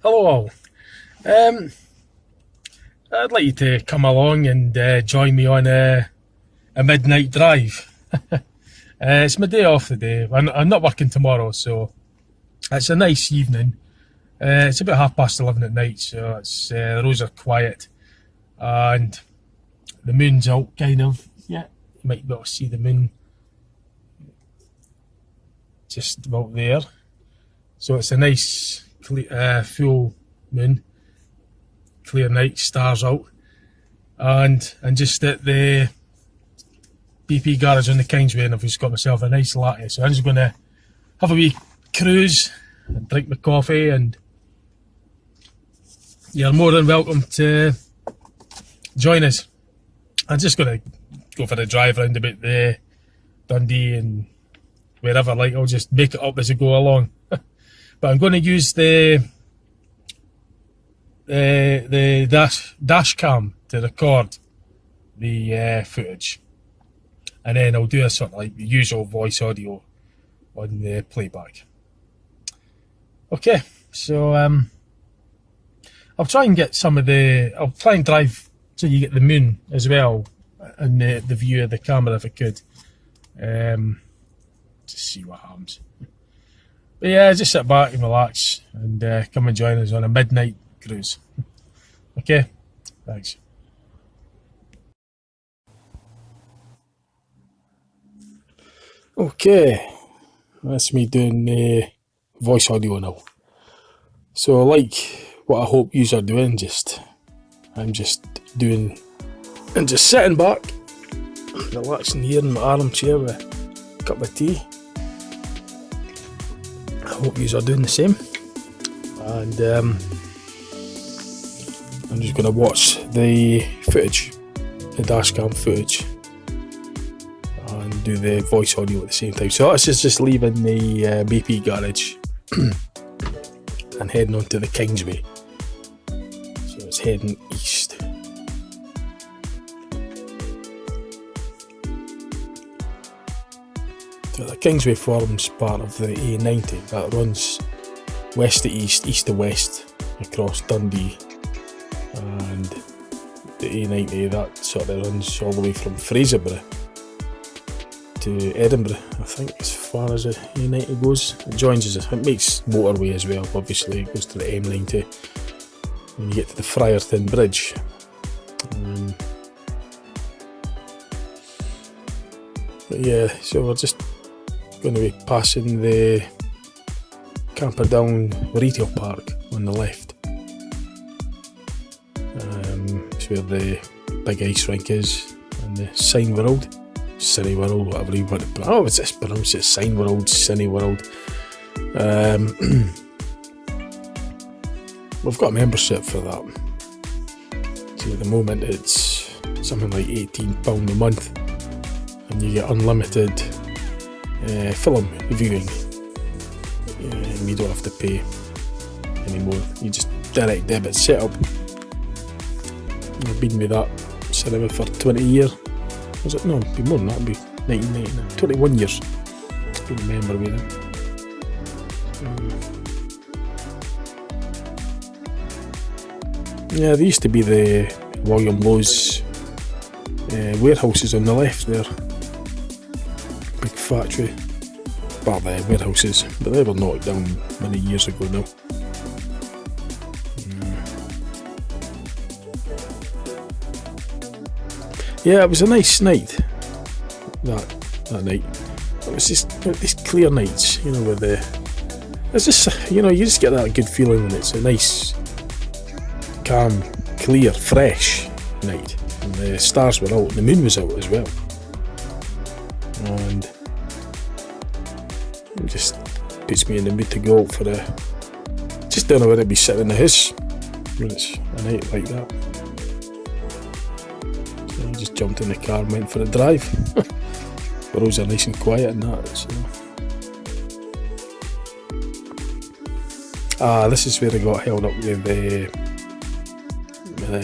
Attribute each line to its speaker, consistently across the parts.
Speaker 1: Hello all. I'd like you to come along and join me on a midnight drive. It's my day off today. I'm not working tomorrow, so it's a nice evening. It's about 11:30 at night, so it's the roads are quiet and the moon's out, kind of. Yeah, you might be able to see the moon just about there. So it's a nice full moon, clear night, stars out, and just at the BP garage on the Kingsway, and I've just got myself a nice latte, so I'm just going to have a wee cruise and drink my coffee, and you're more than welcome to join us. I'm just going to go for a drive round about the Dundee and wherever, like I'll just make it up as I go along. But I'm going to use the dash cam to record the footage, and then I'll do a sort of like the usual voice audio on the playback. Okay, so I'll try and get I'll try and drive so you get the moon as well and the view of the camera if I could, to see what happens. But yeah, just sit back and relax and come and join us on a midnight cruise. Okay, thanks. Okay, that's me doing voice audio now. So like what I hope you are doing, I'm just doing and just sitting back, relaxing here in my armchair with a cup of tea. I hope you are doing the same, and I'm just going to watch the footage, the dashcam footage, and do the voice audio at the same time. So this is just leaving the BP garage and heading onto the Kingsway. So it's heading east. So the Kingsway forms part of the A90 that runs west to east, east to west across Dundee, and the A90 that sort of runs all the way from Fraserburgh to Edinburgh, I think, as far as the A90 goes. It joins us, it makes motorway as well, obviously. It goes to the M90 when you get to the Friarton Bridge. But yeah, so we're just going to be passing the Camperdown Retail Park on the left. It's where the big ice rink is, and the Cine World, whatever you want to pronounce. Oh, it's just pronounced it Cine World, Cine World. We've got a membership for that. So at the moment it's something like £18 a month, and you get unlimited film viewing. You don't have to pay anymore. You just direct debit set up, I've been with that cinema for 20 years. Was it? No, it'd be more than that. It'd be 1999. 21 years. I don't remember with them. Yeah, there used to be the William Lowe's warehouses on the left there. Big factory. Well, the warehouses, but they were knocked down many years ago now. Yeah, it was a nice night. That night. It was just these clear nights, you know, with the. It's just, you know, you just get that good feeling when it's a nice, calm, clear, fresh night. And the stars were out, and the moon was out as well. And it just puts me in the mood to go out for a. Just don't know where I'd be sitting in the house when it's a night like that. So I just jumped in the car and went for a drive. The roads are nice and quiet and that. So. This is where I got held up with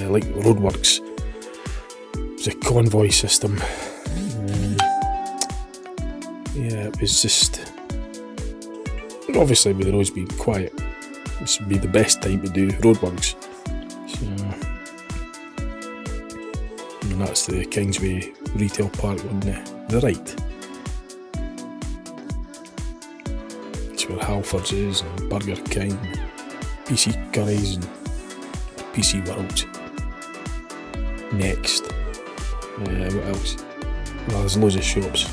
Speaker 1: like roadworks. It was a convoy system. Yeah, it was just. Obviously, with the roads being quiet, this would be the best time to do roadworks. So, and that's the Kingsway Retail Park on the right. It's where Halfords is, and Burger King, PC Curry's, and PC World. Next. What else? Well, there's loads of shops.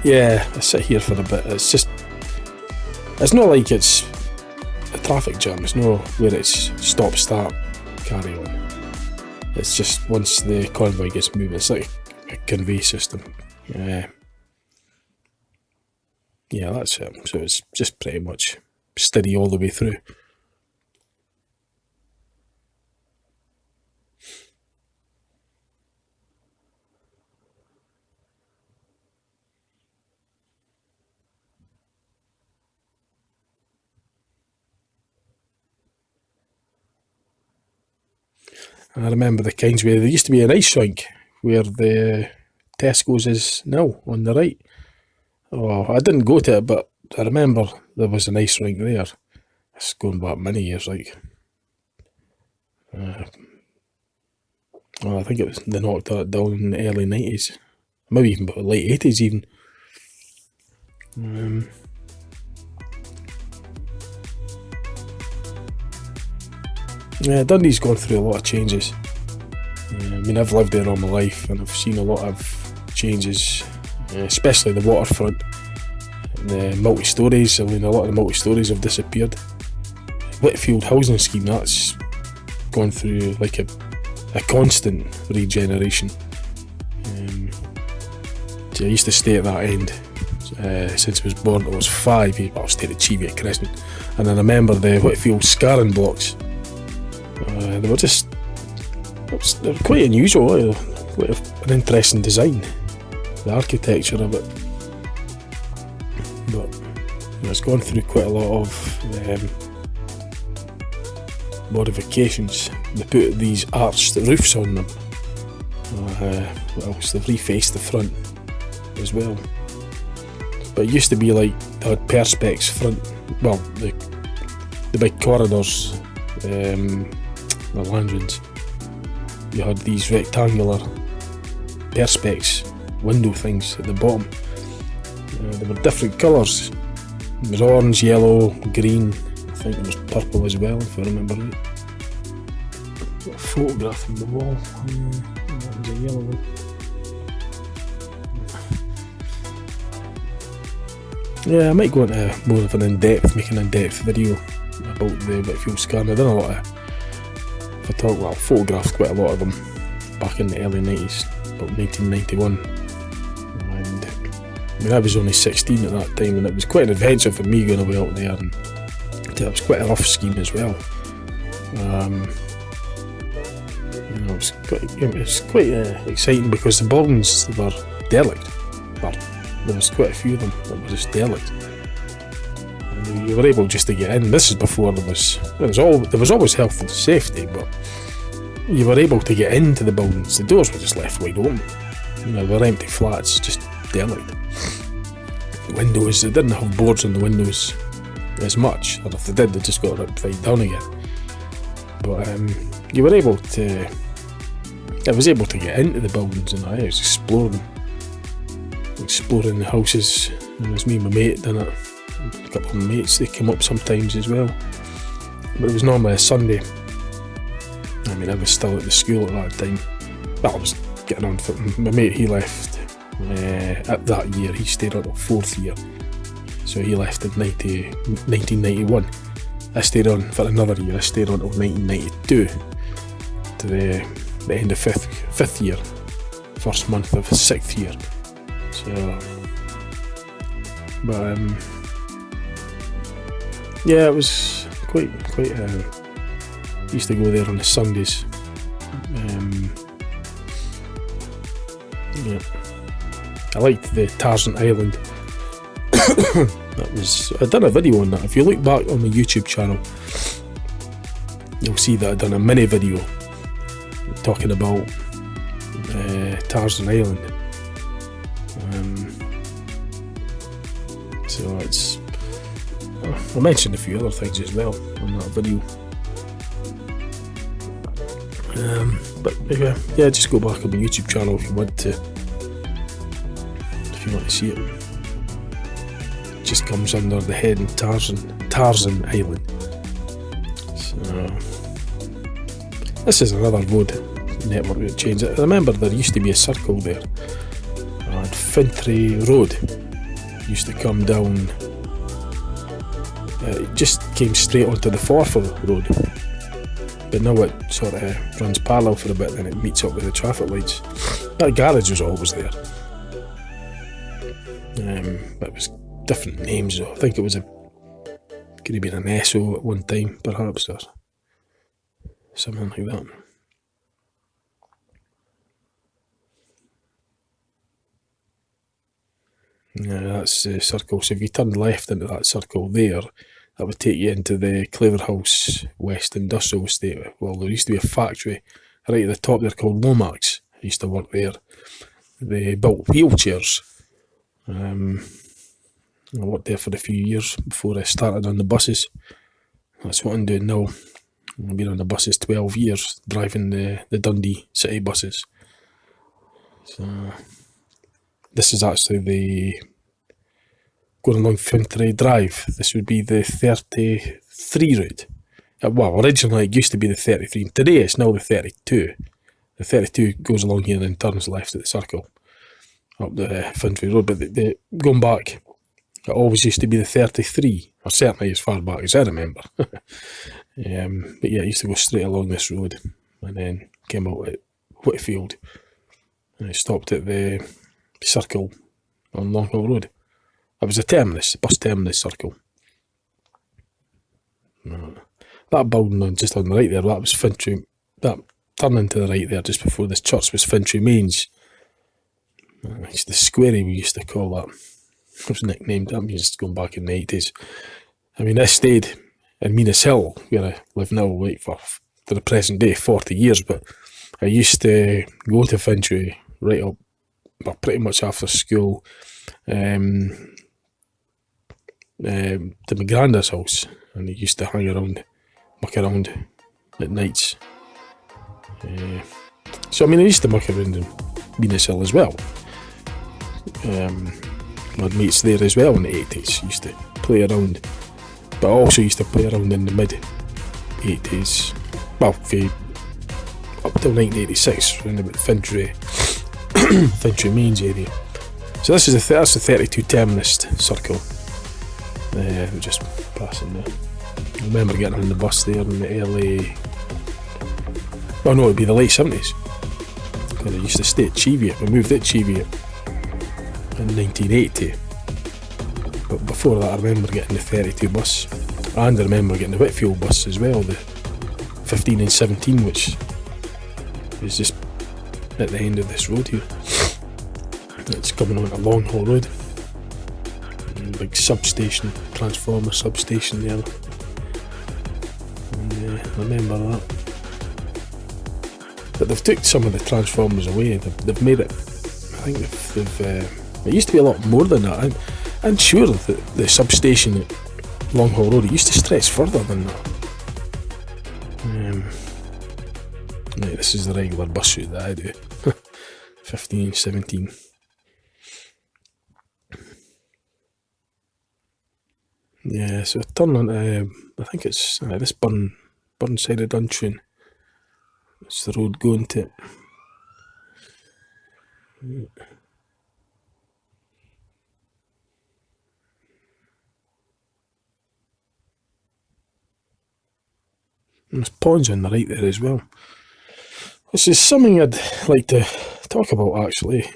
Speaker 1: Yeah, I sit here for a bit. It's just. It's not like it's a traffic jam. It's not where it's stop, start, carry on. It's just once the convoy gets moving, it's like a convey system. Yeah, that's it. So it's just pretty much steady all the way through. I remember the Kingsway, there used to be an ice rink where the Tesco's is now, on the right. Oh, I didn't go to it, but I remember there was an ice rink there. It's going back many years, like. I think they knocked that down in the early 90s. Maybe even late 80s even. Yeah, Dundee's gone through a lot of changes. I mean, I've lived there all my life and I've seen a lot of changes, especially the waterfront and the multi-stories. I mean, a lot of the multi-stories have disappeared. Whitfield housing scheme, that's gone through like a constant regeneration. So I used to stay at that end since I was born. I was 5. I was staying at Cheviot Crescent, and I remember the Whitfield scarring blocks. They were quite unusual, quite an interesting design, the architecture of it. But it's gone through quite a lot of modifications. They put these arched roofs on them. What else? They've refaced the front as well. But it used to be like they had perspex front. Well, the big corridors. The landrings, you had these rectangular perspex window things at the bottom. They were different colours. It was orange, yellow, green. I think there was purple as well, if I remember right. Got a photograph on the wall. That was a yellow one. Yeah, I might go into more of an make an in-depth video about the Whitfield scan. I've done a lot of photographed quite a lot of them back in the early 90s, about 1991. And I mean, I was only 16 at that time, and it was quite an adventure for me going away out there, and it was quite a rough scheme as well. It was quite exciting because the buildings were derelict. Well, there was quite a few of them that were just derelict. And you were able just to get in. This is before there was always health and safety, but you were able to get into the buildings. The doors were just left wide open. They were empty flats, just derelict. Windows, they didn't have boards on the windows as much, or if they did, they just got ripped right down again. But you were able to, I was able to get into the buildings, and I was exploring the houses. It was me and my mate done it. A couple of my mates, they came up sometimes as well. But it was normally a Sunday. I mean, I was still at the school at that time. Well, I was getting on for my mate. He left at that year. He stayed on till 4th year, so he left in 1991. I stayed on for another year. I stayed on till 1992 to the end of fifth year, first month of 6th year. So, but yeah, it was quite. Used to go there on the Sundays. Yeah, I liked the Tarzan Island. I'd done a video on that. If you look back on my YouTube channel, you'll see that I'd done a mini video talking about Tarzan Island. So I mentioned a few other things as well on that video. But yeah, just go back on my YouTube channel if you want to see it. It just comes under the heading Tarzan Island. So this is another road network that changed. I remember there used to be a circle there, and Fintry Road used to come down. It just came straight onto the Forfar Road. But now it sort of runs parallel for a bit, then it meets up with the traffic lights. That garage was always there. But it was different names though. I think it was could have been an SO at one time, perhaps, or something like that. Yeah, that's the circle. So if you turn left into that circle there, that would take you into the Claverhouse West Industrial Estate. Well, there used to be a factory right at the top there called Lomax. I used to work there. They built wheelchairs. I worked there for a few years before I started on the buses. That's what I'm doing now. I've been on the buses 12 years, driving the Dundee city buses. So this is actually going along Fintry Drive. This would be the 33 route. Well, originally it used to be the 33. Today it's now the 32. The 32 goes along here and then turns left at the circle up the Fintry Road. But going back, it always used to be the 33, or certainly as far back as I remember. But yeah, it used to go straight along this road and then came out at Whitfield and it stopped at the circle on Long Hill Road. It was the terminus, the bus terminus circle. That building just on the right there, that was Fintry. That turning to the right there just before this church was Fintry Mains. It's the squarey we used to call that. It was nicknamed, that means going back in the 80s. I mean, I stayed in Minas Hill, where I live now, right, for the present day, 40 years, but I used to go to Fintry right up, well, pretty much after school, to my granddad's house, and he used to hang around, muck around at nights. So I mean, I used to muck around in Minas Hill as well. I had mates there as well in the 80s, used to play around, but I also used to play around in the mid-80s, well, up till 1986, around about Fintry Mains area. So that's the 32 terminus circle. We're just passing there. I remember getting on the bus there in the early, well no, it would be the late 70s, because I used to stay at Cheviot. We moved at Cheviot in 1980, but before that I remember getting the 32 bus, and I remember getting the Whitfield bus as well, the 15 and 17, which is just at the end of this road here. It's coming on a Long Haul Road. big substation, transformer substation there. And, I remember that. But they've took some of the transformers away. They've made it. I think they've it used to be a lot more than that. I'm sure that the substation at Long Haul Road, it used to stretch further than that. Right, this is the regular bus route that I do. 15, 17. Yeah, so turn on I think it's this Burnside of Duntroon. It's the road going to it. There's ponds on the right there as well. This is something I'd like to talk about, actually.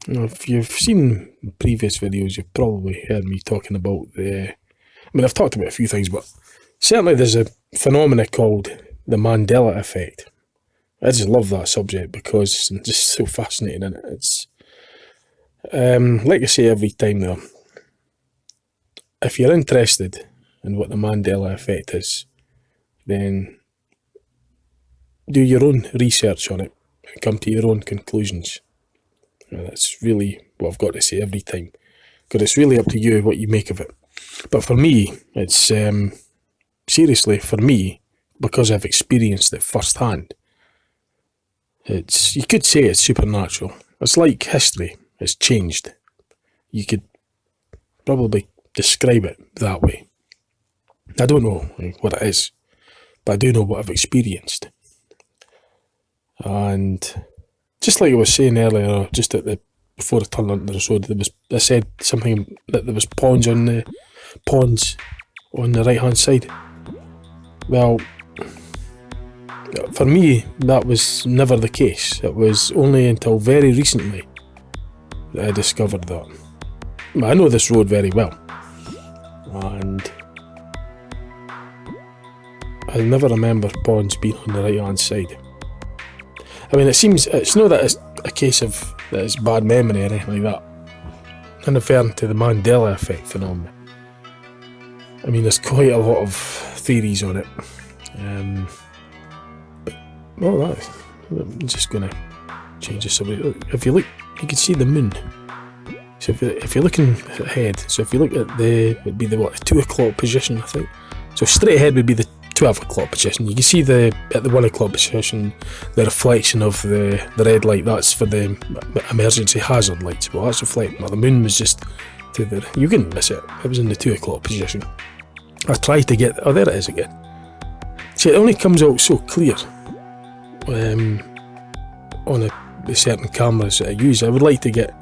Speaker 1: If you've seen previous videos, you've probably heard me talking about I've talked about a few things, but certainly there's a phenomena called the Mandela Effect. I just love that subject because it's just so fascinating, and it's like I say every time though, if you're interested in what the Mandela Effect is, then do your own research on it and come to your own conclusions. That's really what I've got to say every time, because it's really up to you what you make of it. But for me, it's seriously, for me, because I've experienced it firsthand, you could say it's supernatural. It's like history. It's changed. You could probably describe it that way. I don't know what it is, but I do know what I've experienced. And just like I was saying earlier, just before I turned onto the road, I said something that there was ponds on the right hand side. Well, for me, that was never the case. It was only until very recently that I discovered that. But I know this road very well, and I never remember ponds being on the right hand side. I mean, it's not that it's a case of that it's bad memory or anything like that. I'm referring to the Mandela Effect phenomenon. I mean, there's quite a lot of theories on it. I'm just going to change the subject. If you look, you can see the moon. So if you're looking ahead, so if you look at it'd be the 2 o'clock position, I think. So straight ahead would be the 12 o'clock position. You can see at the 1 o'clock position, the reflection of the red light. That's for the emergency hazard lights. Well, that's reflecting. Well, the moon was just to the. You couldn't miss it. It was in the 2 o'clock position. I tried to get. Oh, there it is again. See, it only comes out so clear on the certain cameras that I use. I would like to get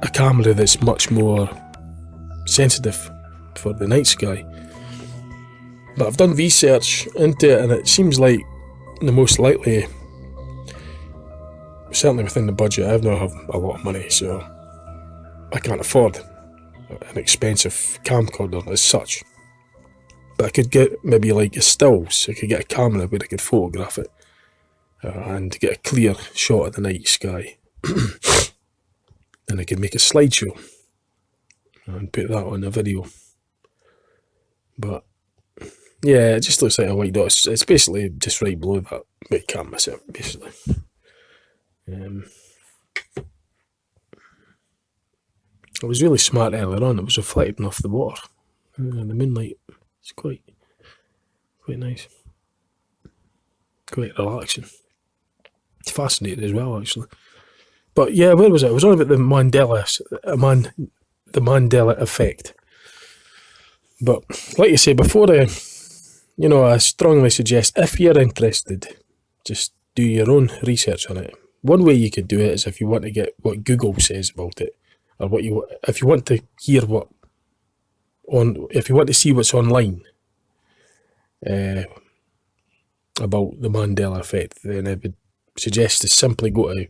Speaker 1: a camera that's much more sensitive for the night sky. But I've done research into it, and it seems like the most likely, certainly within the budget, I don't have a lot of money, so I can't afford an expensive camcorder as such. But I could get maybe like a stills. I could get a camera where I could photograph it and get a clear shot of the night sky. And I could make a slideshow and put that on a video. But yeah, it just looks like a white dot. It's basically just right below that, but you can't miss it, basically. It was really smart earlier on. It was reflecting off the water. And the moonlight. It's quite nice. Quite relaxing. It's fascinating as well, actually. But yeah, where was it? I was on about the Mandela Effect. But like you say, before I strongly suggest, if you're interested, just do your own research on it. One way you could do it is if you want to get what Google says about it, or if you want to hear if you want to see what's online about the Mandela Effect, then I would suggest to simply go to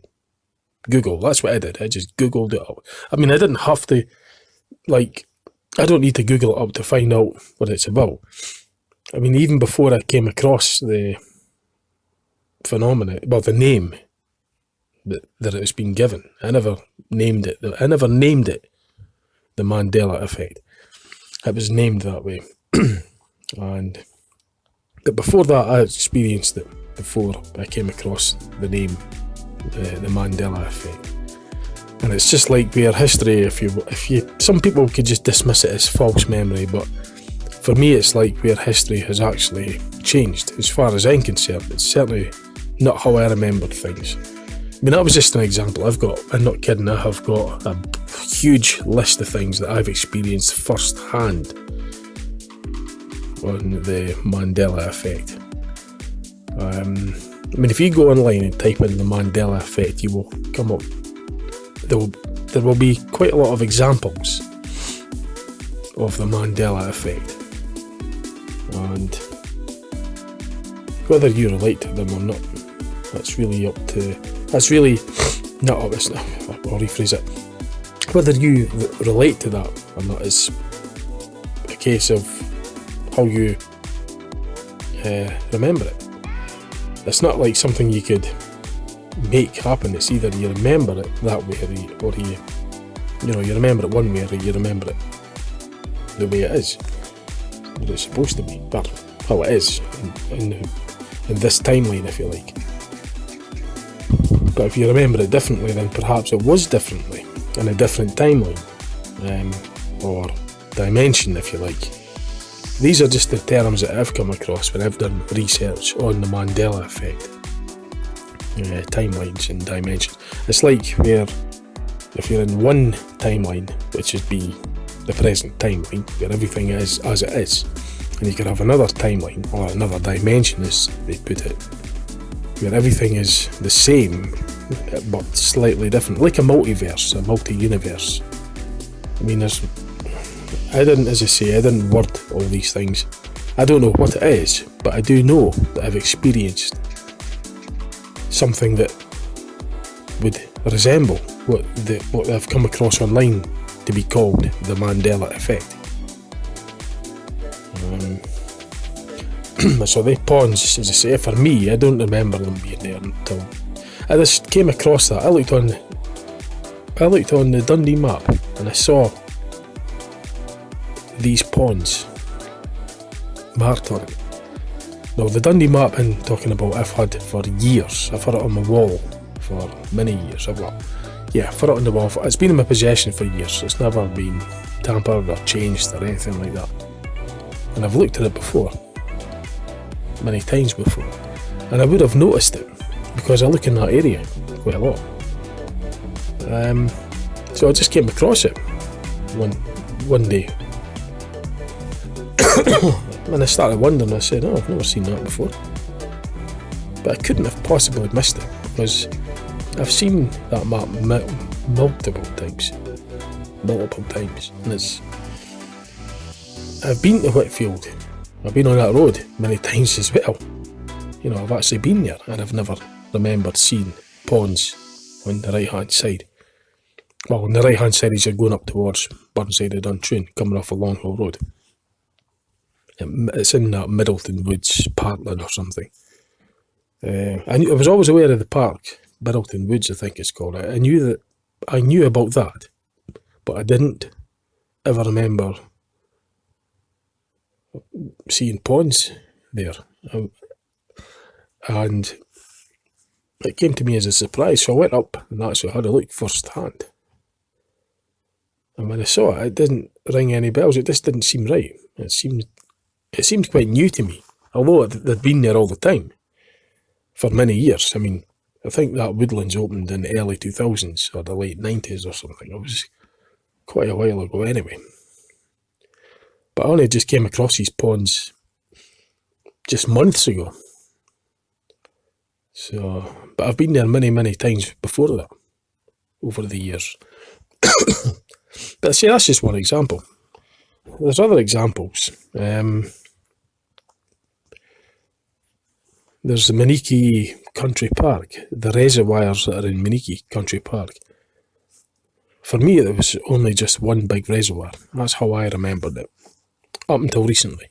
Speaker 1: Google. That's what I did. I just Googled it up. I mean, I didn't have to, I don't need to Google it up to find out what it's about. I mean, even before I came across the phenomena, well, the name, that it's been given. I never named it. I never named it the Mandela Effect. It was named that way. But before that, I experienced it before I came across the name, the Mandela Effect. And it's just like where history, if you, some people could just dismiss it as false memory, but for me, it's like where history has actually changed. As far as I'm concerned, it's certainly not how I remembered things. I mean, that was just an example. I'm not kidding, I have got a huge list of things that I've experienced firsthand on the Mandela Effect. I mean, if you go online and type in the Mandela Effect, you will come up. There will be quite a lot of examples of the Mandela Effect, and whether you relate to them or not, that's really up to. That's really not up. I'll rephrase it. Whether you relate to that or not is a case of how you remember it. It's not like something you could make happen. It's either you remember it that way or you remember it one way or you remember it the way it is, what it's supposed to be, but how it is in this timeline, if you like. But if you remember it differently, then perhaps it was differently in a different timeline, or dimension, if you like. These are just the terms that I've come across when I've done research on the Mandela Effect. Timelines and dimensions. It's like where if you're in one timeline, which would be the present timeline, where everything is as it is, and you could have another timeline or another dimension, as they put it, where everything is the same but slightly different, like a multiverse, a multi-universe. I mean, I didn't word all these things. I don't know what it is, but I do know that I've experienced something that would resemble what I've come across online to be called the Mandela Effect. So the pawns, as I say, for me, I don't remember them being there until I just came across that. I looked on the Dundee map and I saw these pawns marked on it. Now, the Dundee map I'm talking about, I've had for years. I've had it on my wall for many years. I've got it on the wall. It's been in my possession for years. It's never been tampered or changed or anything like that. And I've looked at it before, many times before, and I would have noticed it because I look in that area quite a lot. So I just came across it one day. And I started wondering, I said, I've never seen that before. But I couldn't have possibly missed it, because I've seen that map multiple times. And I've been to Whitfield. I've been on that road many times as well. I've actually been there, and I've never remembered seeing ponds on the right hand side. Well, on the right hand side as you're going up towards Burnside of Duntroon, coming off a Long Hill Road. It's in that Middleton Woods, Parkland or something. I was always aware of the park, Middleton Woods, I think it's called. I knew about that, but I didn't ever remember seeing ponds there. And it came to me as a surprise, so I went up and actually had a look first-hand. And when I saw it, it didn't ring any bells. It just didn't seem right. It seemed quite new to me, although they'd been there all the time for many years. I mean, I think that Woodlands opened in the early 2000s or the late 90s or something. It was quite a while ago anyway. But I only just came across these ponds just months ago. But I've been there many, many times before that, over the years. But see, that's just one example. There's other examples. There's the Miniki Country Park, the reservoirs that are in Miniki Country Park. For me, it was only just one big reservoir. That's how I remembered it, up until recently.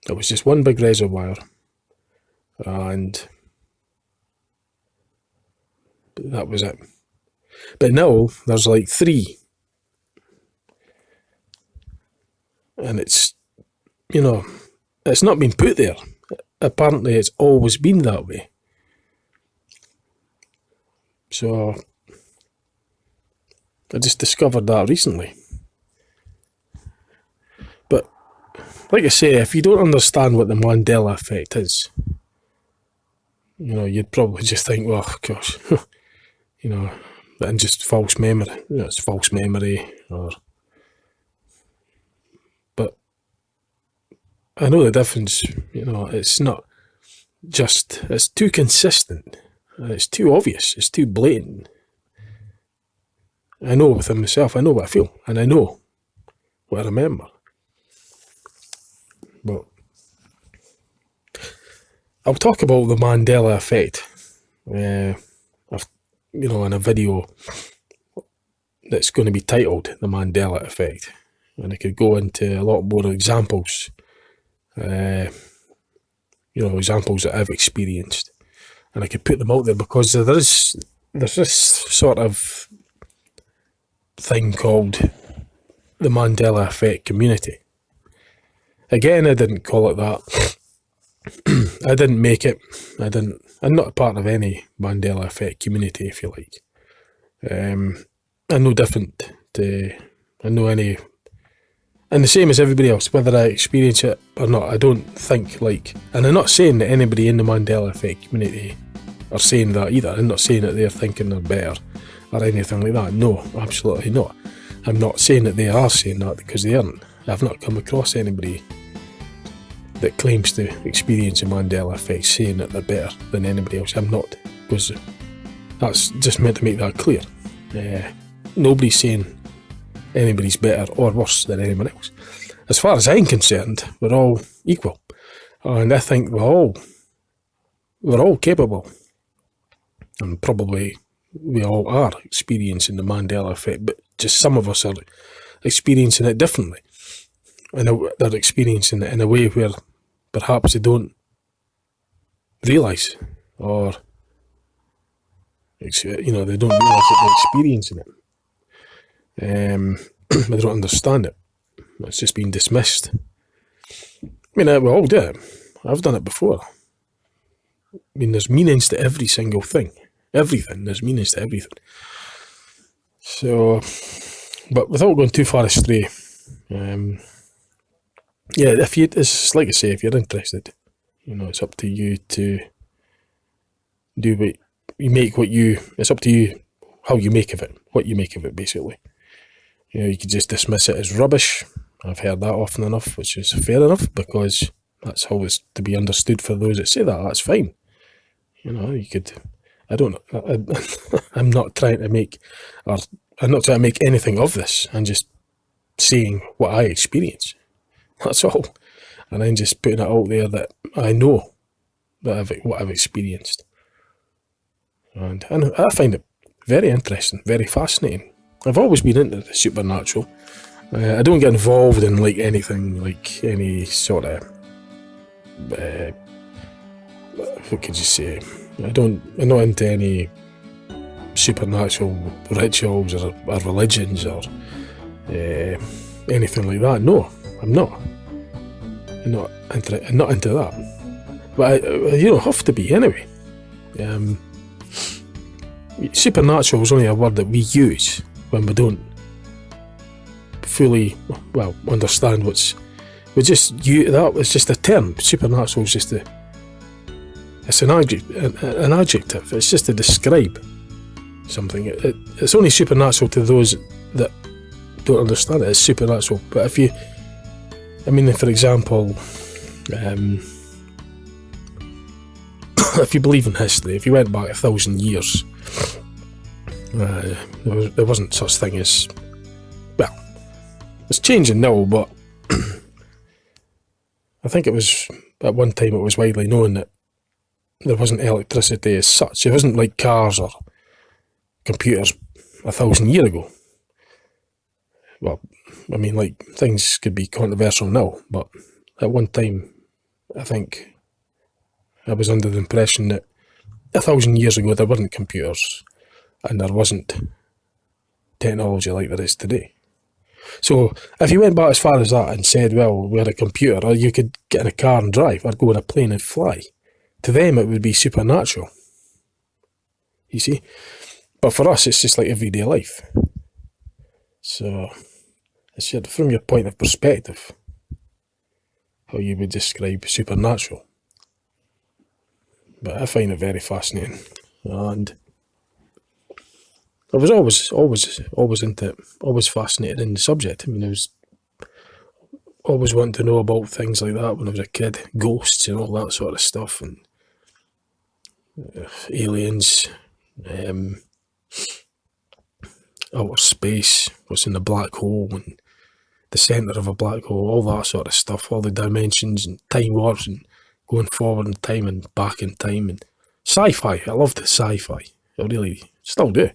Speaker 1: It was just one big reservoir, and But that was it. But now there's like 3. And it's, it's not been put there. Apparently it's always been that way. So I just discovered that recently. But like I say, if you don't understand what the Mandela Effect is, you'd probably just think, well, gosh, and just false memory. It's false memory, but I know the difference. It's not just. It's too consistent. It's too obvious. It's too blatant. I know within myself. I know what I feel, and I know what I remember. But I'll talk about the Mandela Effect. In a video that's going to be titled The Mandela Effect. And I could go into a lot more examples, examples that I've experienced. And I could put them out there because there's this sort of thing called the Mandela Effect community. Again, I didn't call it that. I didn't make it. I'm not a part of any Mandela Effect community, if you like. I'm no different I'm the same as everybody else, whether I experience it or not. I don't think and I'm not saying that anybody in the Mandela Effect community are saying that either. I'm not saying that they're thinking they're better or anything like that. No, absolutely not. I'm not saying that they are saying that, because they aren't. I've not come across anybody that claims to experience a Mandela Effect saying that they're better than anybody else. I'm not, because that's just meant to make that clear. Nobody's saying anybody's better or worse than anyone else. As far as I'm concerned, we're all equal, and I think we're all capable, and probably we all are experiencing the Mandela Effect, but just some of us are experiencing it differently, and they're experiencing it in a way where perhaps they don't realise, or they don't realise that they're experiencing it. They don't understand it. It's just been dismissed. I mean, we all do it. I've done it before. I mean, there's meanings to every single thing. Everything. There's meanings to everything. So, but without going too far astray, it's like I say, if you're interested, it's up to you to do what you make. It's up to you how you make of it, what you make of it, basically. You could just dismiss it as rubbish. I've heard that often enough, which is fair enough, because that's how it's to be understood for those that say that. That's fine. You could. I don't know. I'm not trying to make anything of this. I'm just saying what I experience. That's all. And I'm just putting it out there that I know what I've experienced. And I find it very interesting, very fascinating. I've always been into the supernatural. I don't get involved in anything, any sort of what could you say? I'm not into any supernatural rituals or religions or anything like that. No, I'm not. I'm not into that. But you don't have to be anyway. Supernatural is only a word that we use when we don't fully understand it's just a term. Supernatural is just it's an adjective. It's just to describe something. It's only supernatural to those that don't understand it. It's supernatural. But for example, if you believe in history, if you went back 1,000 years, there wasn't such thing as, it's changing now, but I think it was, at one time it was widely known that there wasn't electricity as such. It wasn't like cars or computers 1,000 years ago. Well, things could be controversial now, but at one time, I think I was under the impression that 1,000 years ago there weren't computers and there wasn't technology like there is today. So if you went back as far as that and said, well, we had a computer, or you could get in a car and drive, or go in a plane and fly, to them it would be supernatural. You see? But for us, it's just like everyday life. So it's from your point of perspective, how you would describe supernatural. But I find it very fascinating. And I was always into it, always fascinated in the subject. I mean, I was always wanting to know about things like that when I was a kid, ghosts and all that sort of stuff, and aliens, outer space, what's in the black hole, and the centre of a black hole, all that sort of stuff, all the dimensions and time warps and going forward in time and back in time, and sci-fi. I loved the sci-fi. I really still do.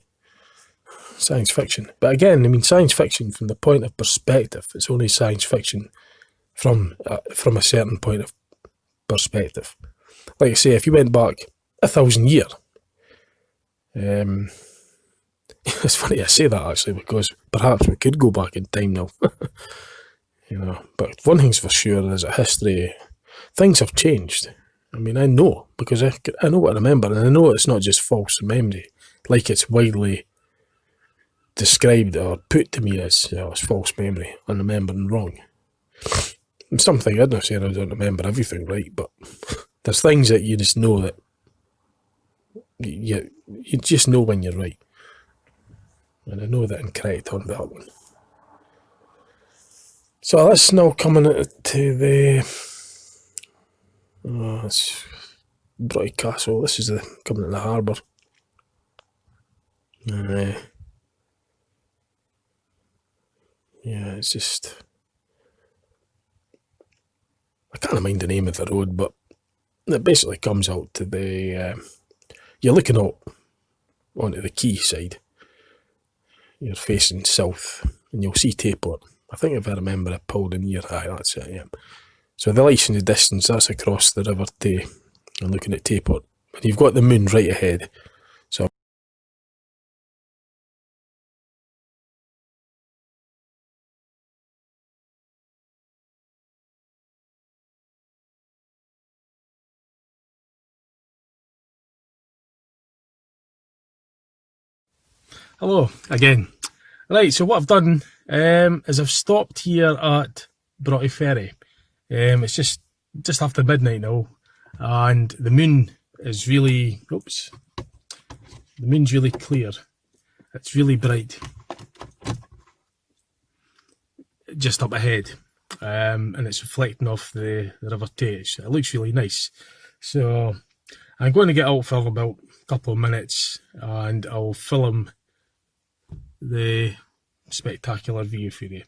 Speaker 1: Science fiction. But again, I mean, science fiction from the point of perspective, it's only science fiction from a certain point of perspective. Like I say, if you went back 1,000 years, it's funny I say that actually, because perhaps we could go back in time now. But one thing's for sure is that history, things have changed. I mean, I know, because I know what I remember, and I know it's not just false memory, like it's widely described or put to me as false memory, unremembering wrong. And something, I'm not saying I don't remember everything right, but there's things that you just know that you just know when you're right. And I know that I'm correct on that one. So that's now coming to the it's Broadway Castle. This is coming to the harbour. Yeah, it's just, I can't mind the name of the road, but it basically comes out to the, you're looking out onto the quay side. You're facing south, and you'll see Tayport. I think if I remember, I pulled in here. Aye, that's it, yeah. So the lights in the distance, that's across the River Tay, and looking at Tayport. And you've got the moon right ahead. So hello again. Right, so what I've done is I've stopped here at Broadway Ferry. It's just after midnight now, and the moon is really, the moon's really clear. It's really bright, just up ahead, and it's reflecting off the River Tay. It looks really nice. So I'm going to get out for about a couple of minutes, and I'll film the spectacular view for you,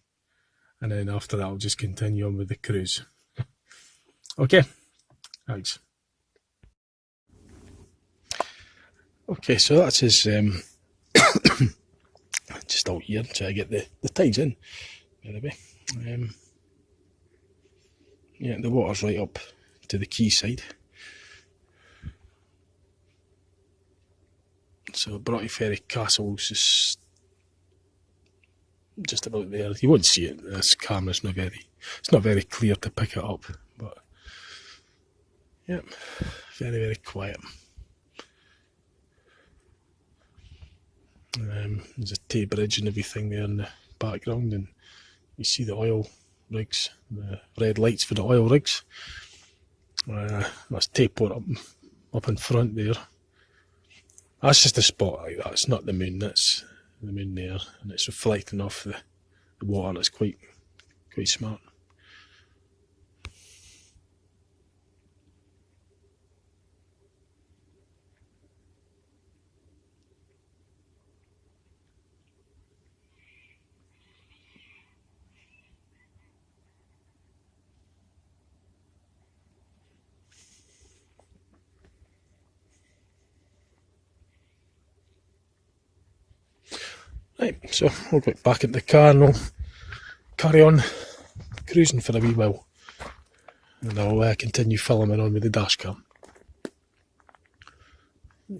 Speaker 1: and then after that I'll just continue on with the cruise. Okay, thanks. Okay, so that's his just out here trying to get the tides in, by the way. Yeah, the water's right up to the quayside. So Broadway Ferry Castle's just about there. You won't see it. This camera's it's not very clear to pick it up, but yeah, very, very quiet. There's a Tay Bridge and everything there in the background, and you see the oil rigs, the red lights for the oil rigs. That's Tayport up in front there. That's just a spot like that. It's not the moon. That's the moon there, and it's reflecting off the water. It's quite smart. Right, so we'll get back in the car and we'll carry on cruising for a wee while, and I'll continue filming on with the dash cam.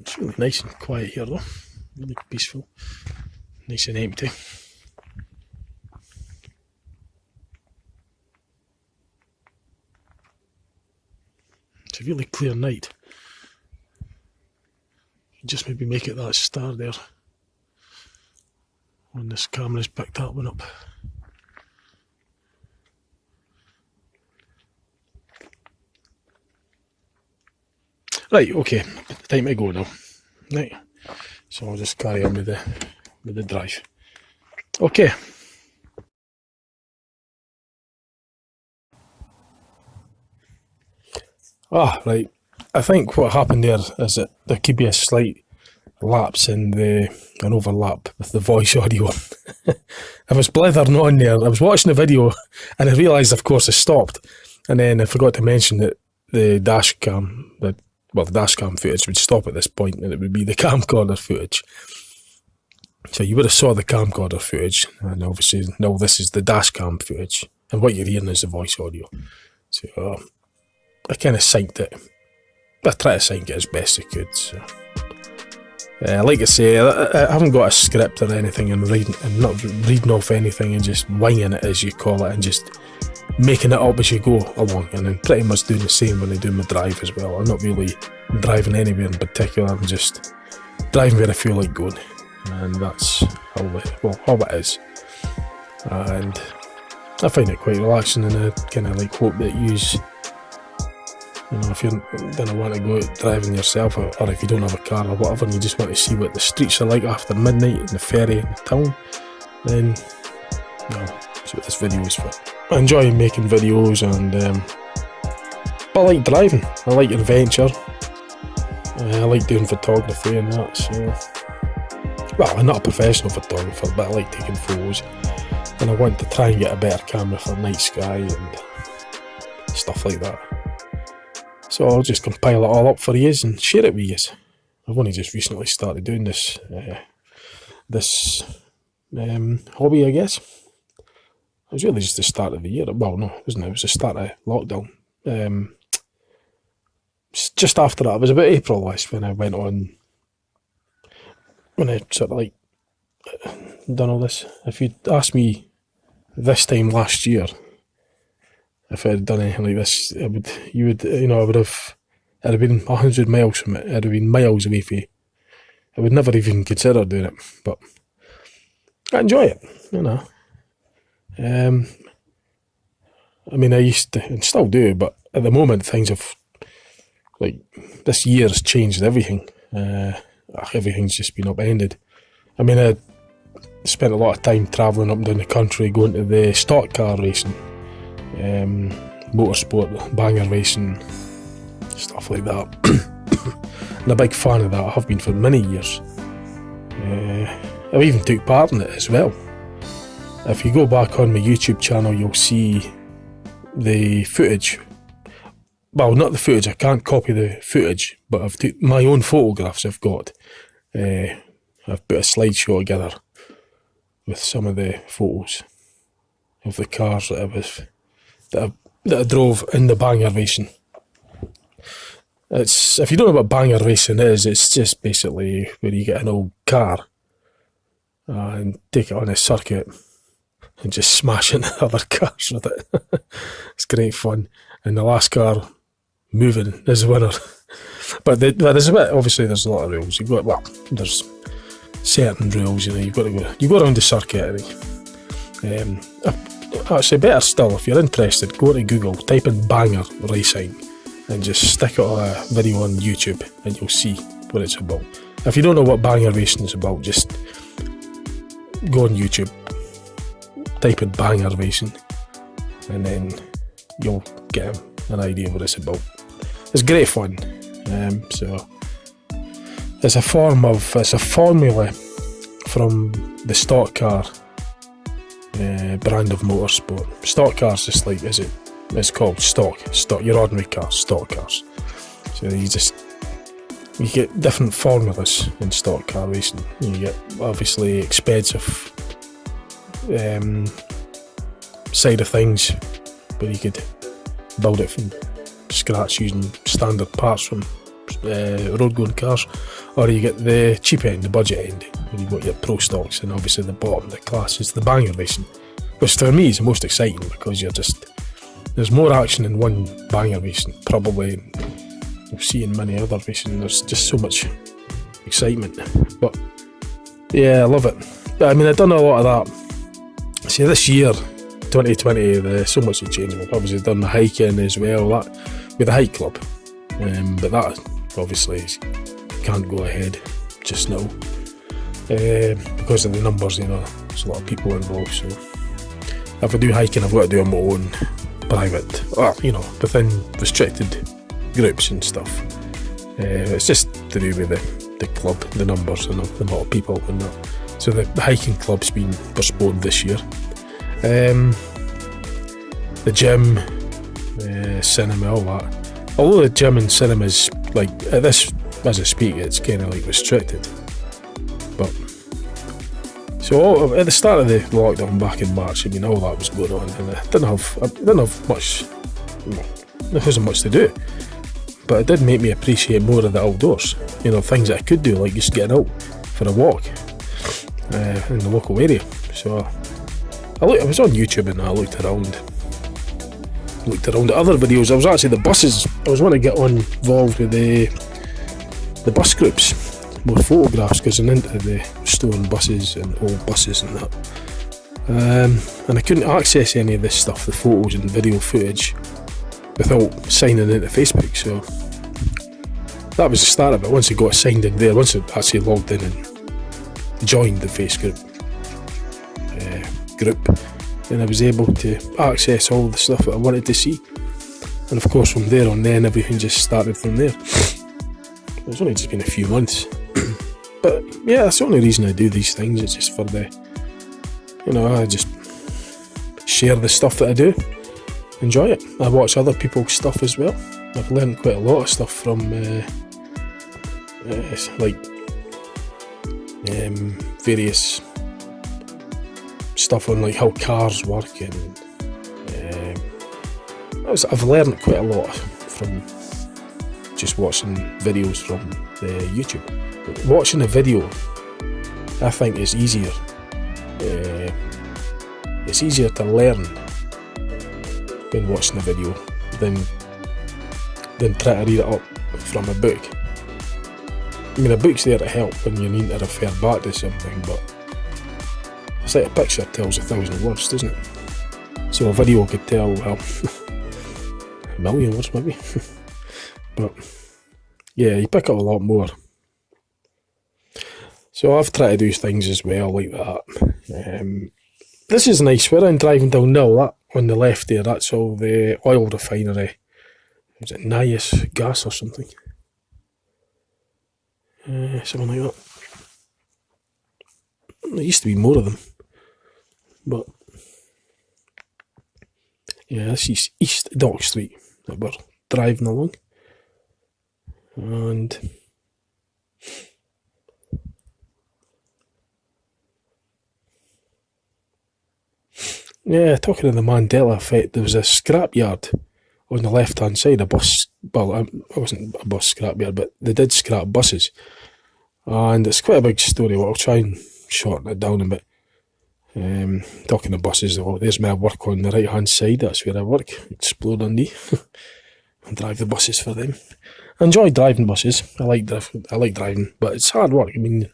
Speaker 1: It's really nice and quiet here though. really peaceful, nice and empty. It's a really clear night. Just maybe make it that star there when this camera's picked that one up. Right, okay, time to go now. Right, so I'll just carry on with the drive. Okay. Right. I think what happened there is that there could be a slight lapse in an overlap with the voice audio. I was blithering on there. I was watching the video and I realised, of course, it stopped. And then I forgot to mention that the dash cam footage would stop at this point, and it would be the camcorder footage. So you would have saw the camcorder footage, and obviously now this is the dash cam footage, and what you're hearing is the voice audio. So I kind of synced it. I tried to sync it as best I could. So like I say, I haven't got a script or anything, and not reading off anything and just winging it, as you call it, and just making it up as you go along, and then pretty much doing the same when I do my drive as well. I'm not really driving anywhere in particular, I'm just driving where I feel like going, and that's all it is. And I find it quite relaxing, and I kind of like hope that if you don't want to go out driving yourself, or if you don't have a car or whatever, and you just want to see what the streets are like after midnight in the ferry in the town, then that's what this video is for. I enjoy making videos, and I like driving. I like adventure. I like doing photography and that. So, well, I'm not a professional photographer, but I like taking photos, and I want to try and get a better camera for night sky and stuff like that. So I'll just compile it all up for you and share it with you. I've only just recently started doing this hobby, I guess. It was really just the start of the year. Well, no, it wasn't. It was the start of lockdown. Just after that, it was about April-ish when I went on, when I sort of like done all this. If you'd asked me this time last year if I had done anything like this, it'd have been 100 miles from it. I'd have been miles away from it. I would never even consider doing it, but I enjoy it, I mean, I used to, and still do, but at the moment things have, like, this year has changed everything. Everything's just been upended. I mean, I spent a lot of time travelling up and down the country, going to the stock car racing, motorsport, banger racing, stuff like that. I'm a big fan of that. I have been for many years. I even took part in it as well. If you go back on my YouTube channel, you'll see the footage. Well, not the footage, I can't copy the footage, but I've took my own photographs I've got. I've put a slideshow together with some of the photos of the cars that I drove in the banger racing. If you don't know what banger racing is, it's just basically where you get an old car and take it on a circuit and just smash into other cars with it. It's great fun. And the last car moving is the winner. But there's a bit, obviously there's a lot of rules. There's certain rules, you've got to go. You go around the circuit, I think. Actually, better still, if you're interested, go to Google, type in banger racing, and just stick it on a video on YouTube, and you'll see what it's about. If you don't know what banger racing is about, just go on YouTube, type in banger racing, and then you'll get an idea what it's about. It's great fun. So it's a formula from the stock car brand of motorsport. Stock cars, just like, it's called stock, your ordinary cars, stock cars. So you get different formulas in stock car racing. You get obviously expensive side of things, where you could build it from scratch using standard parts from road going cars, or you get the cheap end, the budget end, where you've got your pro stocks, and obviously the bottom of the class is the banger racing, which for me is the most exciting, because there's more action in one banger racing probably you'll see in many other racing. There's just so much excitement. But yeah, I love it. I mean, I've done a lot of that. See, this year 2020, so much has changed. I've obviously done the hiking as well, that with the hike club, but that obviously can't go ahead just now because of the numbers. There's a lot of people involved, so if I do hiking, I've got to do it on my own, private, or within restricted groups and stuff. It's just to do with the club, the numbers, and the amount of people and that. So the hiking club's been postponed this year. The gym, cinema, all that. Although the gym and cinema is like at this, as I speak, it's kind of like restricted. But so at the start of the lockdown back in March, I mean, all that was going on, and I didn't have much. There wasn't much to do, but it did make me appreciate more of the outdoors. Things that I could do, like just getting out for a walk in the local area. So I was on YouTube and I looked around at other videos. I was actually the buses. I was wanting to get involved with the bus groups, more photographs, because I'm into the storing buses and old buses and that. And I couldn't access any of this stuff, the photos and video footage, without signing into Facebook. So that was the start of it. Once I got signed in there, once I actually logged in and joined the Facebook group, then I was able to access all the stuff that I wanted to see. And of course, from there on then, everything just started from there. It's only just been a few months. But yeah, that's the only reason I do these things. It's just for I just share the stuff that I do, enjoy it. I watch other people's stuff as well. I've learned quite a lot of stuff from various stuff on like how cars work, and I've learned quite a lot from just watching videos from YouTube. But watching a video, I think, is easier. It's easier to learn when watching a video than try to read it up from a book. I mean, a book's there to help when you need to refer back to something, but it's like a picture tells 1,000 words, doesn't it? So a video could tell, well, a million words maybe. But yeah, you pick up a lot more. So I've tried to do things as well like that. This is nice. Where I'm driving down now, that on the left there, that's all the oil refinery. Is it Nias Gas or something? Something like that. There used to be more of them. But yeah, this is East Dock Street that we're driving along. And yeah, talking of the Mandela Effect, there was a scrapyard on the left hand side, a bus, well, it wasn't a bus scrapyard, but they did scrap buses. And it's quite a big story, but I'll try and shorten it down a bit. Talking of buses, there's my work on the right hand side, that's where I work, Explore Dundee. I drive the buses for them. I enjoy driving buses, I like driving, but it's hard work. I mean,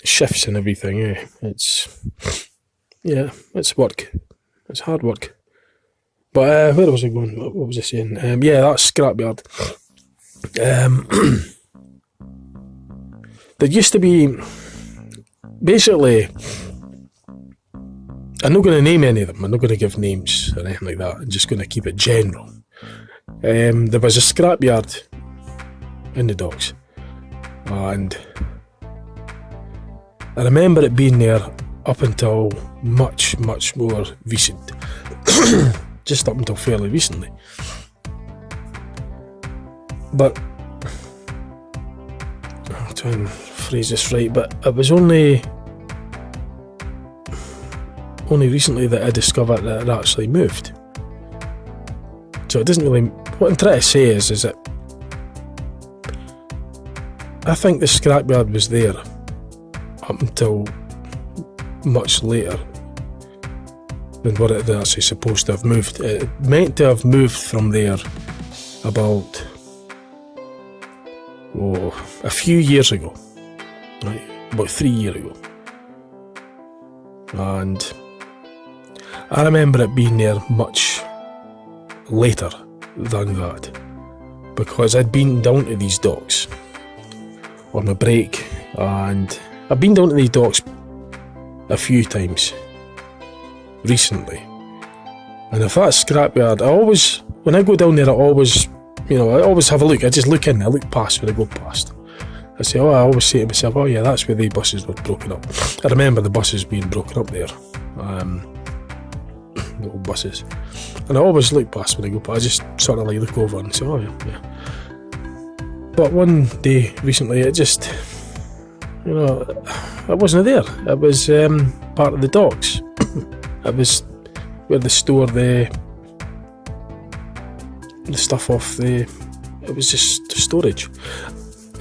Speaker 1: shifts and everything, it's work, it's hard work. But where was I going? What was I saying? Yeah, that's scrapyard. There used to be, basically, I'm not going to name any of them, I'm not going to give names or anything like that, I'm just going to keep it general. There was a scrapyard in the docks, and I remember it being there up until much, much more recent. Just up until fairly recently. But I'll try and phrase this right, but it was only recently that I discovered that it actually moved. So it doesn't really, what I'm trying to say is that I think the scrapyard was there up until much later than what it actually supposed to have moved. It meant to have moved from there about a few years ago, right? About 3 years ago. And I remember it being there much later than that, because I'd been down to these docks on my break, and I've been down to these docks a few times recently. And if that's scrapyard, when I go down there, I always have a look. I just look in, I look past when I go past. I always say to myself, oh yeah, that's where the buses were broken up. I remember the buses being broken up there. Little buses. And I always look past when I go past. I just sort of like look over and say, oh yeah. But one day recently, it just, it wasn't there. It was part of the docks. It was where they store the stuff off it was just storage.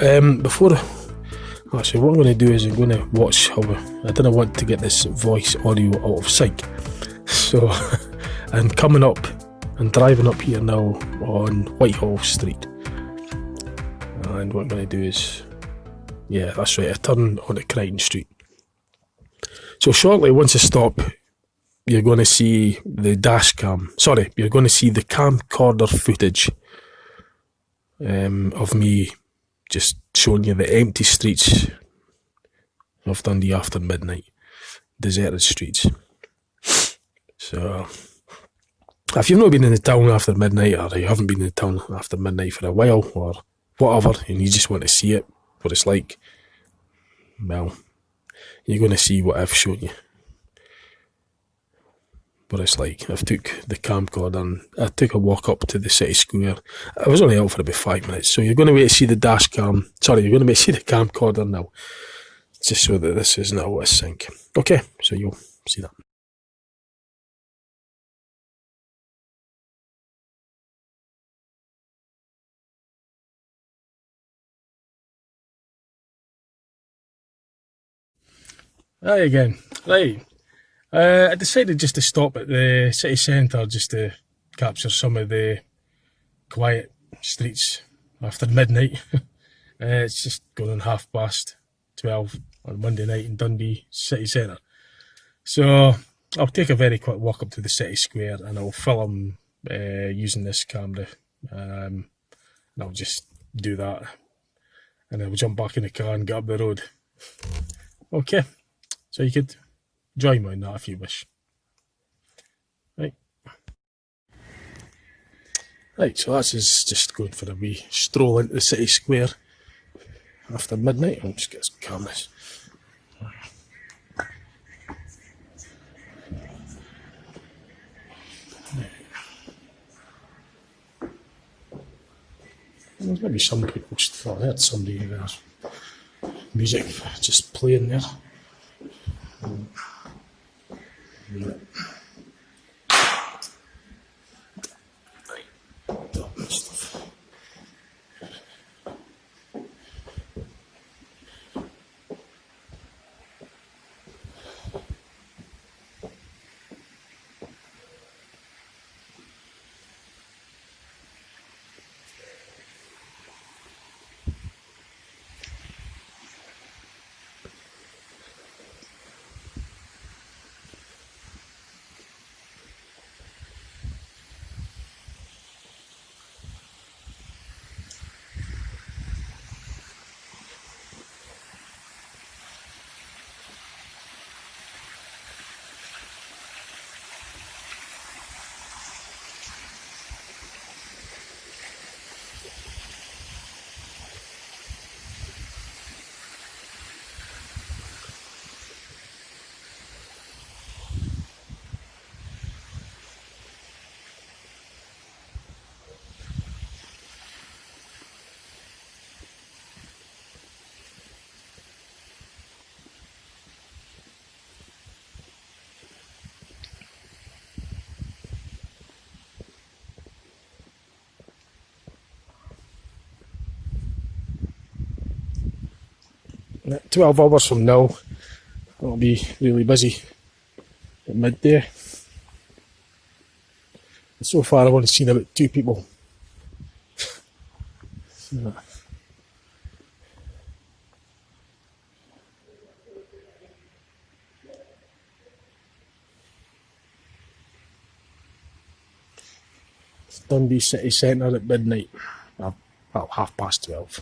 Speaker 1: Actually what I'm going to do is I'm going to watch how, I don't want to get this voice audio out of sync. So, I'm coming up and driving up here now on Whitehall Street. And what I'm going to do is, yeah, that's right, I turn onto Crichton Street. So shortly, once I stop, you're going to see the you're going to see the camcorder footage of me just showing you the empty streets of Dundee after midnight, deserted streets. So, if you've not been in the town after midnight, or you haven't been in the town after midnight for a while, or whatever, and you just want to see it, what it's like, well, you're going to see what I've shown you. What it's like. I've took the camcorder and I took a walk up to the city square. I was only out for about 5 minutes, so you're going to be able to see the you're going to be able to see the camcorder now, just so that this is not out of sync. Okay, so you'll see that. Hi again. Right. I decided just to stop at the city centre just to capture some of the quiet streets after midnight. It's just going on 12:30 on Monday night in Dundee city centre. So I'll take a very quick walk up to the city square and I'll film using this camera. And I'll just do that. And then we'll jump back in the car and get up the road. Okay. So you could join me on that if you wish. Right, so that's us just going for a wee stroll into the city square after midnight. I'll just get some cameras. There's maybe some people, I heard somebody in there, music just playing there. Yeah. 12 hours from now, it'll be really busy at midday. And so far I've only seen about 2 people. So, Dundee City Centre at midnight. Well, 12:30.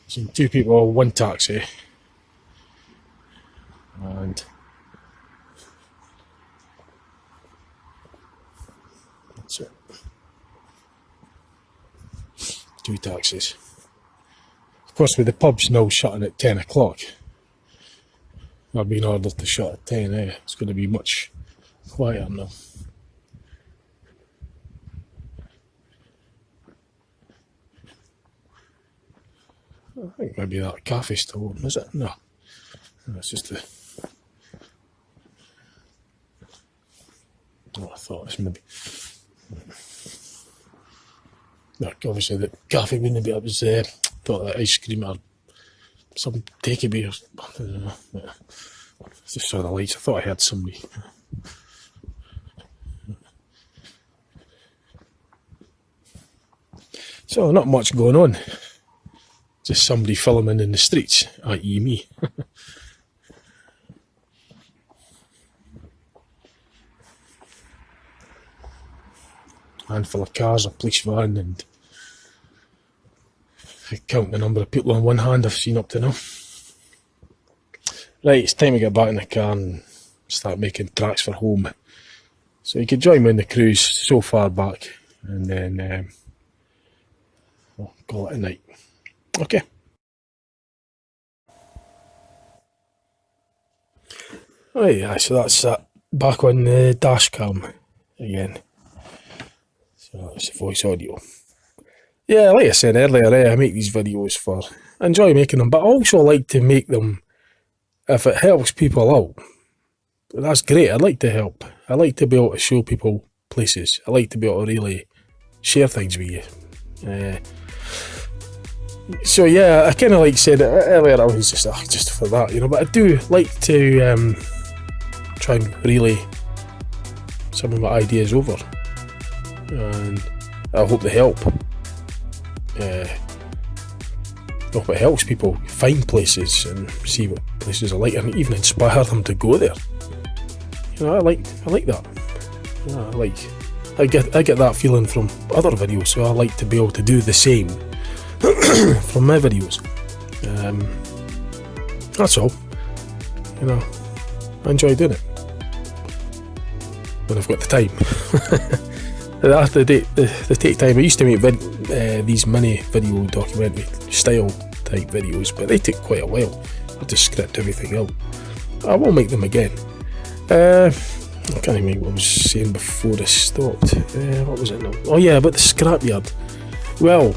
Speaker 1: Seen 2 people, 1 taxi, and that's it. 2 taxis. Of course, with the pubs now shutting at 10 o'clock, I've been ordered to shut at 10. It's going to be much quieter now. I think maybe that cafe's still open, is it? No. It's just the... Oh, I thought it was maybe... No, obviously the cafe wouldn't be up. Thought that ice cream or some takeaway or... I don't know. Yeah. I just saw the lights. I thought I heard somebody. So, not much going on. Just somebody filming in the streets, i.e. me. Handful of cars, a police van, and I count the number of people on one hand I've seen up to now. Right, it's time to get back in the car and start making tracks for home. So you can join me on the cruise so far back, and then we'll call it a night. Okay. Right, yeah, so that's back on the dash cam again. So it's the voice audio. Yeah, like I said earlier, I make these videos I enjoy making them, but I also like to make them if it helps people out. That's great, I like to help. I like to be able to show people places. I like to be able to really share things with you. So yeah, I kind of like said it earlier, I was just for that, you know, but I do like to try and relay some of my ideas over, and I hope they help. I hope it helps people find places and see what places are like, and even inspire them to go there. You know, I like that. You know, I get that feeling from other videos, so I like to be able to do the same from my videos. That's all. You know, I enjoy doing it when I've got the time. They take time. I used to make these mini video documentary style type videos, but they take quite a while. I have to script everything out. I will make them again. I can't even remember what I was saying before I stopped. What was it now? Oh yeah, about the scrapyard. Well,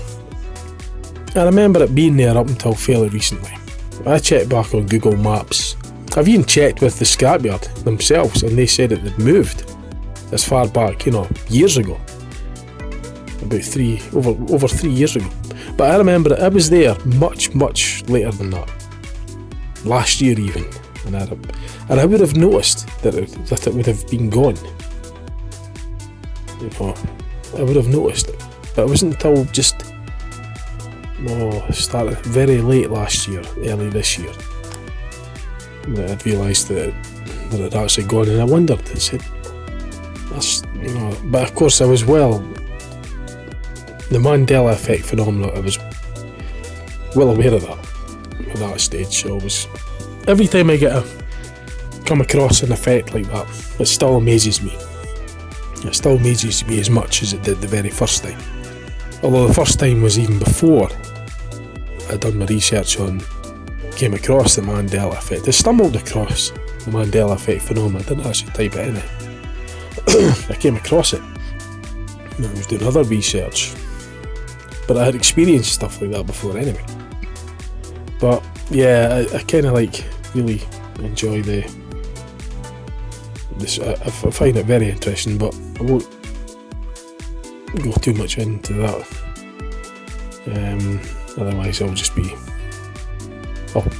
Speaker 1: I remember it being there up until fairly recently. I checked back on Google Maps. I've even checked with the scrapyard themselves, and they said that they'd moved as far back, you know, years ago. About over 3 years ago. But I remember I was there much later than that. Last year even. And I would have noticed that it would have been gone. You know, I would have noticed it. But it wasn't until just started very late last year, early this year, that I'd realised that it had actually gone, and I wondered, I said, that's, you know, but of course I was the Mandela Effect phenomenon, I was well aware of that at that stage, so I was, every time I come across an effect like that, it still amazes me. It still amazes me as much as it did the very first time. Although the first time was even before I'd done my research came across the Mandela Effect. I stumbled across the Mandela Effect phenomenon. I didn't actually type it in. I came across it. I was doing other research, but I had experienced stuff like that before anyway. But yeah, I kind of really enjoy this. I find it very interesting, but I won't go too much into that. Otherwise I'll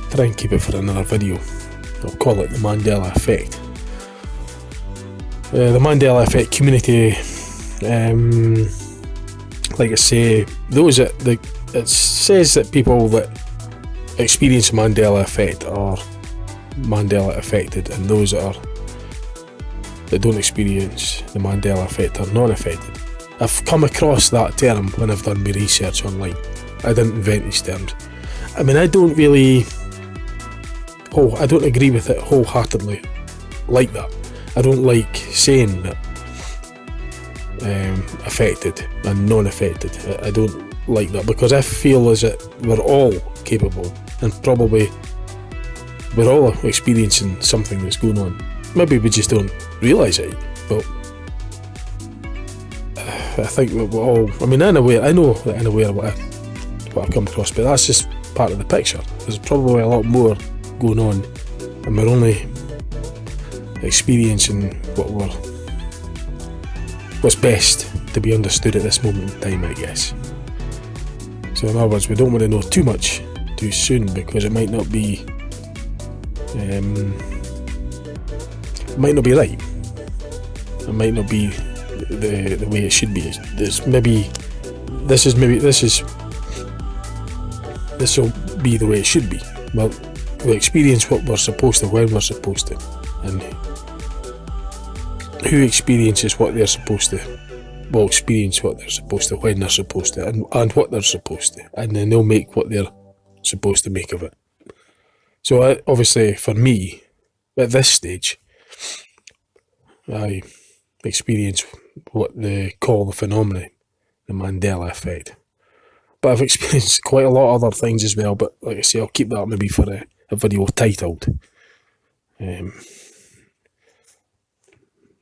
Speaker 1: try and keep it for another video. I'll call it the Mandela Effect. The Mandela Effect community, like I say, it says that people that experience Mandela Effect are Mandela affected, and those that don't experience the Mandela Effect are non-affected. I've come across that term when I've done my research online. I didn't invent these terms. I mean, I don't agree with it wholeheartedly like that. I don't like saying that affected and non-affected. I don't like that, because I feel as if we're all capable, and probably we're all experiencing something that's going on. Maybe we just don't realise it, but I think we're all, I mean, I know what I've come across, but that's just part of the picture. There's probably a lot more going on, and we're only experiencing what's best to be understood at this moment in time, I guess. So in other words, we don't want to know too much too soon, because it might not be right. It might not be the way it should be. This will be the way it should be. Well, we experience what we're supposed to when we're supposed to, and who experiences what they're supposed to will experience what they're supposed to when they're supposed to, and what they're supposed to, and then they'll make what they're supposed to make of it. So obviously for me, at this stage, I experience what they call the phenomenon, the Mandela Effect. But I've experienced quite a lot of other things as well, but like I say, I'll keep that maybe for a video titled the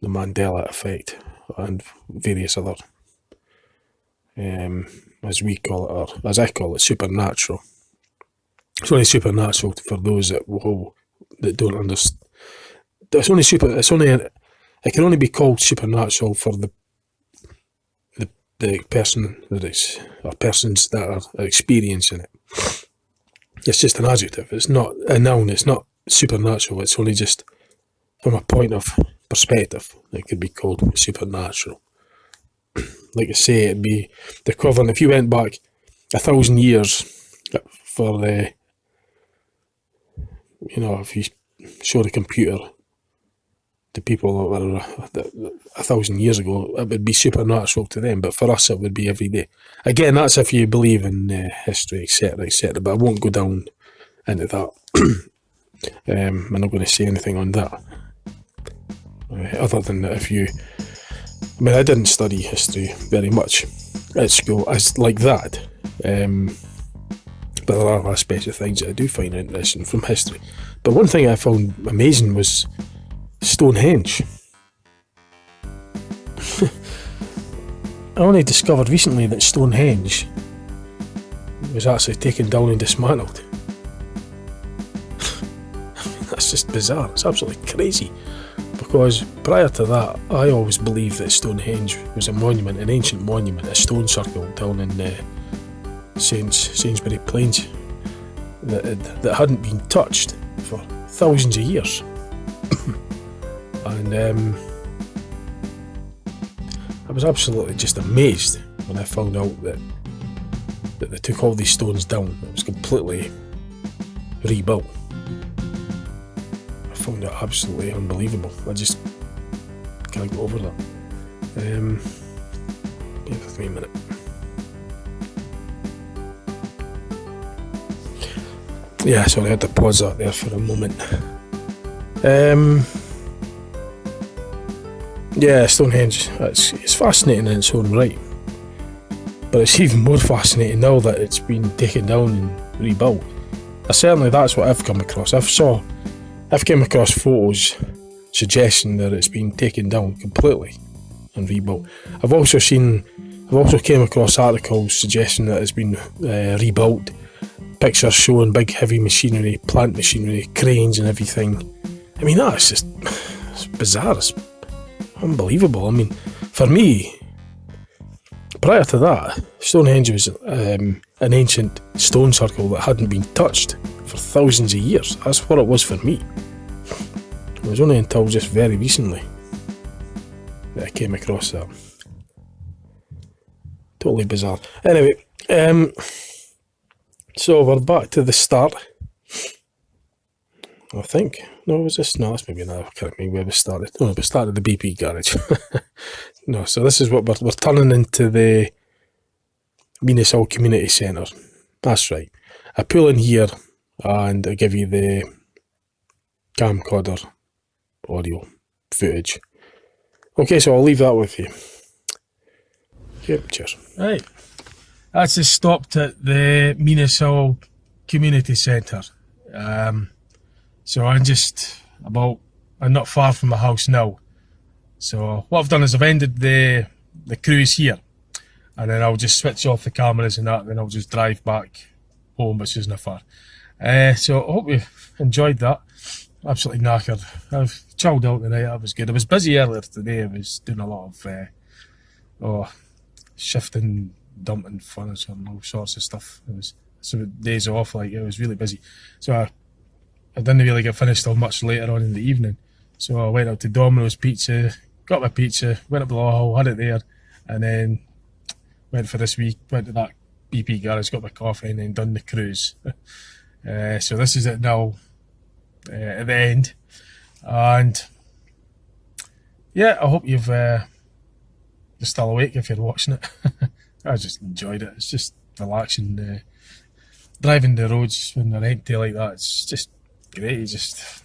Speaker 1: Mandela Effect, and various other, as we call it, or as I call it, supernatural. It's only supernatural for those that don't understand. It can only be called supernatural for the person that is, or persons that are experiencing it. It's just an adjective. It's not a noun. It's not supernatural. It's only just from a point of perspective it could be called supernatural. Like I say, it'd be the equivalent if you went back 1,000 years for the, if you show the computer to people that were 1,000 years ago, it would be supernatural to them, but for us it would be every day. Again, that's if you believe in history, etc., etc., but I won't go down into that. I'm not going to say anything on that, other than that I didn't study history very much at school as like that, but there are aspects of things that I do find interesting from history. But one thing I found amazing was Stonehenge. I only discovered recently that Stonehenge was actually taken down and dismantled. That's just bizarre. It's absolutely crazy. Because prior to that, I always believed that Stonehenge was a monument, an ancient monument, a stone circle down in Sainsbury Plains that hadn't been touched for thousands of years. And I was absolutely just amazed when I found out that they took all these stones down. It was completely rebuilt. I found it absolutely unbelievable. I just can't get over that. Give with me a minute. Yeah, sorry, I had to pause that there for a moment. Yeah, Stonehenge, it's fascinating in its own right, but it's even more fascinating now that it's been taken down and rebuilt. Certainly that's what I've come across. I've come across photos suggesting that it's been taken down completely and rebuilt. I've also came across articles suggesting that it's been rebuilt, pictures showing big heavy machinery, plant machinery, cranes and everything. I mean, it's bizarre. It's unbelievable. I mean, for me prior to that, Stonehenge was an ancient stone circle that hadn't been touched for thousands of years. That's what it was for me. It was only until just very recently that I came across that. Totally bizarre. Anyway, so we're back to the start. I think. No, was this? No, that's maybe another. I can't remember where we started. No, we started the BP garage. No, so this is what we're turning into the Minas Community Centre. That's right. I pull in here and I give you the camcorder audio footage. Okay, so I'll leave that with you. Yep, cheers. Right. That's just stopped at the Minas Community Centre. So I'm not far from the house now. So what I've done is I've ended the cruise here, and then I'll just switch off the cameras and that, and then I'll just drive back home, which isn't far. So I hope you enjoyed that. Absolutely knackered. I've chilled out tonight, that was good. I was busy earlier today, I was doing a lot of shifting, dumping furniture and all sorts of stuff. It was some days off, like it was really busy. So I didn't really get finished till much later on in the evening. So I went out to Domino's Pizza, got my pizza, went up the hall, had it there, and then went for this week, went to that BP garage, got my coffee, and then done the cruise. So this is it now, at the end. And yeah, I hope you're still awake if you're watching it. I just enjoyed it. It's just relaxing. Driving the roads when they're empty like that, it's just great. Just,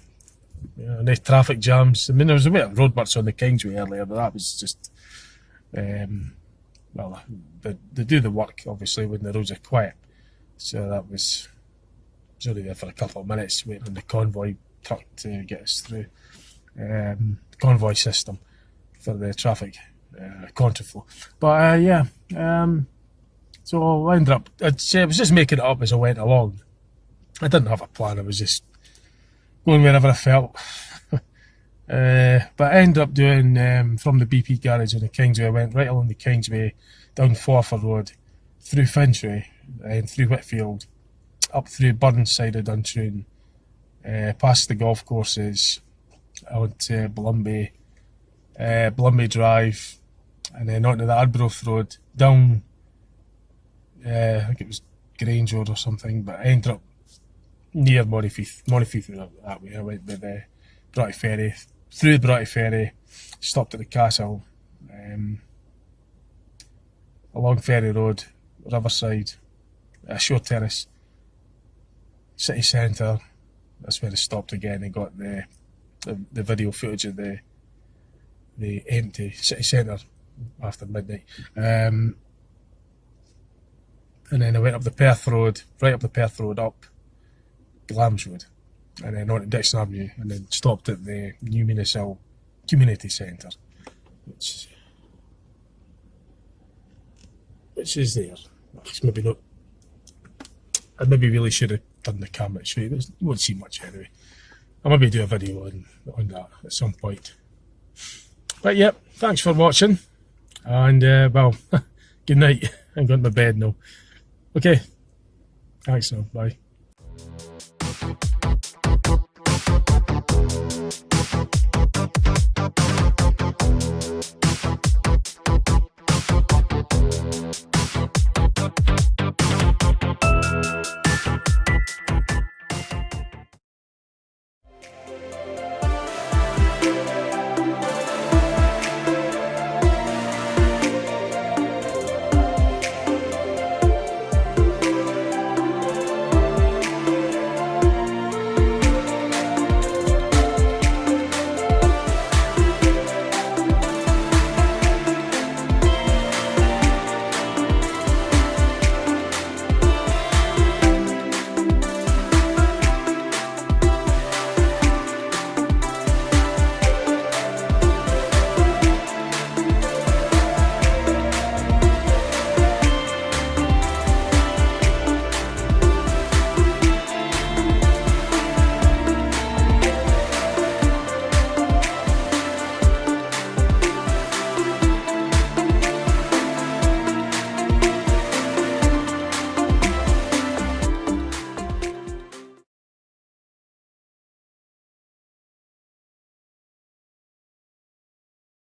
Speaker 1: no traffic jams. I mean, there was a bit of roadworks on the Kingsway earlier, but that was just, they do the work obviously when the roads are quiet. So that was only there for a couple of minutes waiting on the convoy truck to get us through. Convoy system for the traffic contraflow. But so I ended up, I'd say I was just making it up as I went along. I didn't have a plan, I was just going wherever I felt. But I ended up doing, from the BP garage on the Kingsway, I went right along the Kingsway, down Forfar Road, through Finchley, and through Whitfield, up through Burnside of Duntroon, past the golf courses, out to Blumby Drive, and then onto the Arbroath Road, down, I think it was Grange Road or something, but I ended up near Monifeith that way. I went with the Broadway Ferry, through the Broadway Ferry, stopped at the castle, along Ferry Road, Riverside, Shore Terrace, City Centre. That's where I stopped again and got the video footage of the empty city centre after midnight. And then I went up the Perth Road, right up the Perth Road, up Glams Road, and then on to Dixon Avenue, and then stopped at the new Minas Community Centre, which is there. It's maybe not. I maybe really should have done the camera straight. You won't see much anyway. I'll maybe do a video on that at some point. But yep, thanks for watching, and good night. I'm going to bed now. Okay, thanks now, bye.